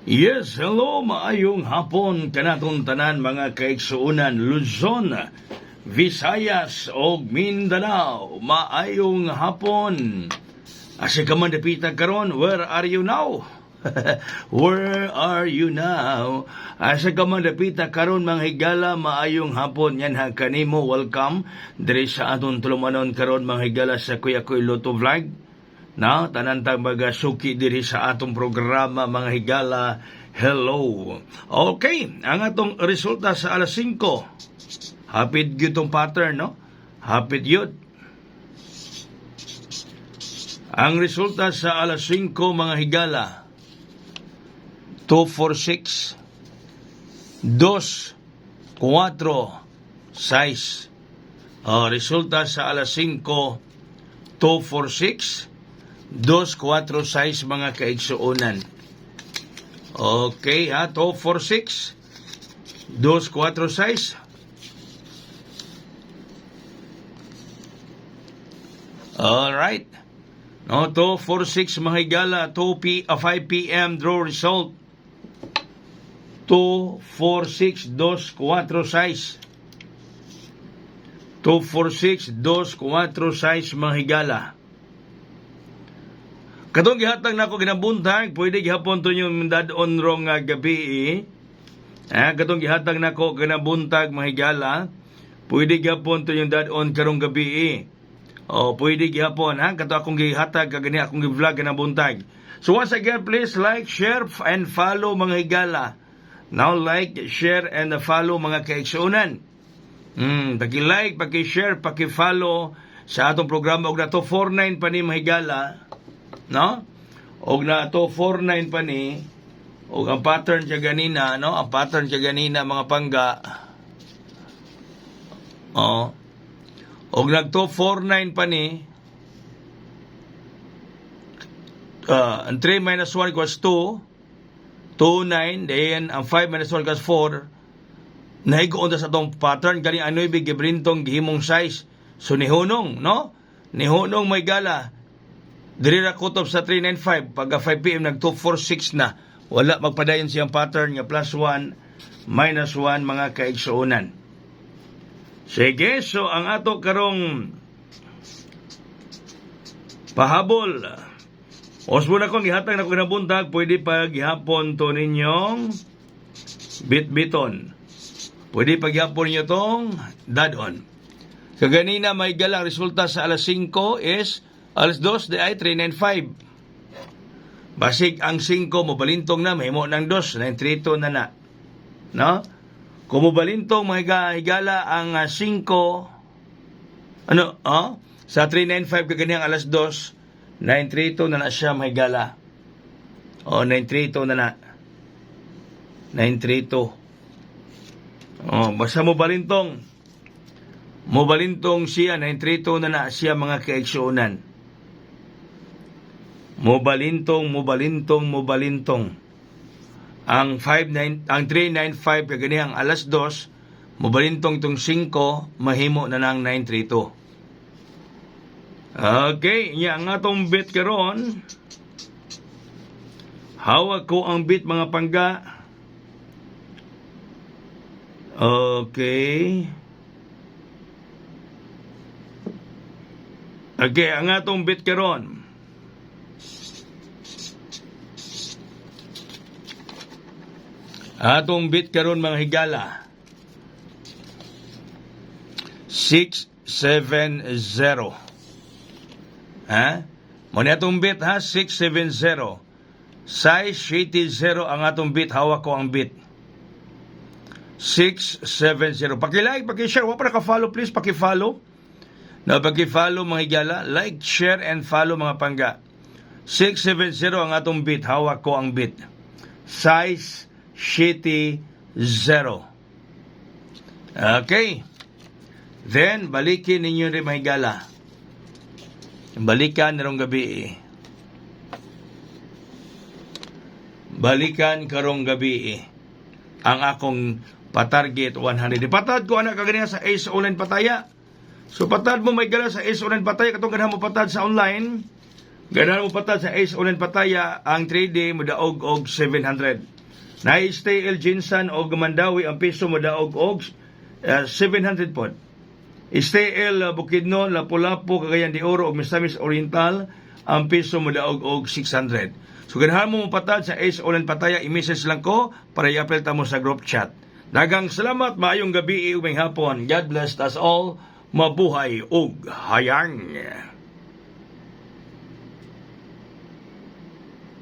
Yes, hello, maayong hapon kanaton tanan mga kaigsuunan Luzon, Visayas o Mindanao. Maayong hapon. Asa ka man dapita karon, where are you now? Where are you now? Asa ka man dapita karon mga higala, maayong hapon yan ha kanimo. Welcome diri sa aton tulumanon karon mga higala sa Kuya Koy Loto Vlog. Na, tanantang mga suki diri sa atong programa mga higala, hello. Okay, ang atong resulta sa alas 5. Hapit yun tong pattern, no? Hapit yun. Ang resulta sa alas 5 mga higala, 246, 2, 4, 6. Resulta sa alas 5, 246, 246 mga kaigsuunan. Okay ha, 246, 246. Alright. No, 246 mga higala, 5 p.m. draw result. 246, 246. 246, 246 mga higala. Katong gihatag nako ginabuntag, pwede gihapon to yung dadon rong gabi. Katong gihatag nako ginabuntag mga higala, pwede gihapon to yung dadon karong gabi. Pwede gihapon kato akong gihatag kagani akong gi-vlog ginabuntag. So once again, please like, share and follow mga higala. Now like, share and follow mga kaigsuunan. Paki-like, paki-share, paki-follow sa atong programa og nato 49 pa ni mga higala. No? Og na to 49 pa ni, og ang pattern siya ganina, no? Ang pattern siya ganina mga pangga. Og nag to 49 pa ni, ang 3 minus 1 equals 2, 2, 9, then ang 5 minus 1 equals 4, nahigoon sa atong pattern, kani ano ibig gibrintong gihimong size. So nihunong, no? Nihunong may gala. Diri ra kutob sa 395, pagka 5 p.m. nag 246 na. Wala magpadayon siyang pattern nga plus 1, minus 1 mga kaigsuunan. Sige, so ang ato karong pahabol. Osbo na kong gihatag na kong nabuntag, pwede pa gihapon to ninyong bit-biton. Pwede pa gihapon nyo tong dadon. Kaganina may galang resulta sa alas 5 is alas 2 di ay 395. Basig ang 5 mobalintong na mahimo ng 2, 932 na na. No? Kung mobalintong mga higala ang 5 sa 395 kagani ang alas 2, 932 na na siya mga higala. 932 na na. 932. Basta mobalintong siya 932 na na siya mga kaigsuunan. Mobalintong. Ang 395 kagani ang alas 2, mobalintong tong 5 mahimo na nang 932. Okay, nya ang atong bit karon. Hawak ko ang bit mga pangga. Okay, ang atong bit karon. Atong bit karon mga higala. 670. Mo ni atong bit 670. Size 80 ang atong bit, hawak ko ang bit. 670. Paki-like, paki-share, wa pa naka-follow please, paki-follow. Na paki-follow mga higala, like, share and follow mga pangga. 670 ang atong bit, hawak ko ang bit. Size 80. Okay. Then, balikin ninyo rin mahigala. Balikan karong gabi. Balikan karong gabi. Ang akong patarget 100. Ipatad ko anak kagania sa Ace Online Pataya. So, patad mo mahigala sa Ace Online Pataya. Katong ganahan mo patad sa online. Ganahan mo patad sa Ace Online Pataya. Ang 3D mo daog og 700. Na-stay El Jinsan o Mandawi ang piso modaog og 700 pod. Stay El Bukidnon, Lapu-Lapu, Cagayan de Oro o Misamis Oriental ang piso modaog og 600. So ganahan mo mapatad sa Ace Olen Pataya, i-message lang ko para i-appel ta mo sa group chat. Dagang salamat, maayong gabi, uming hapon. God bless us all. Mabuhay og hayang.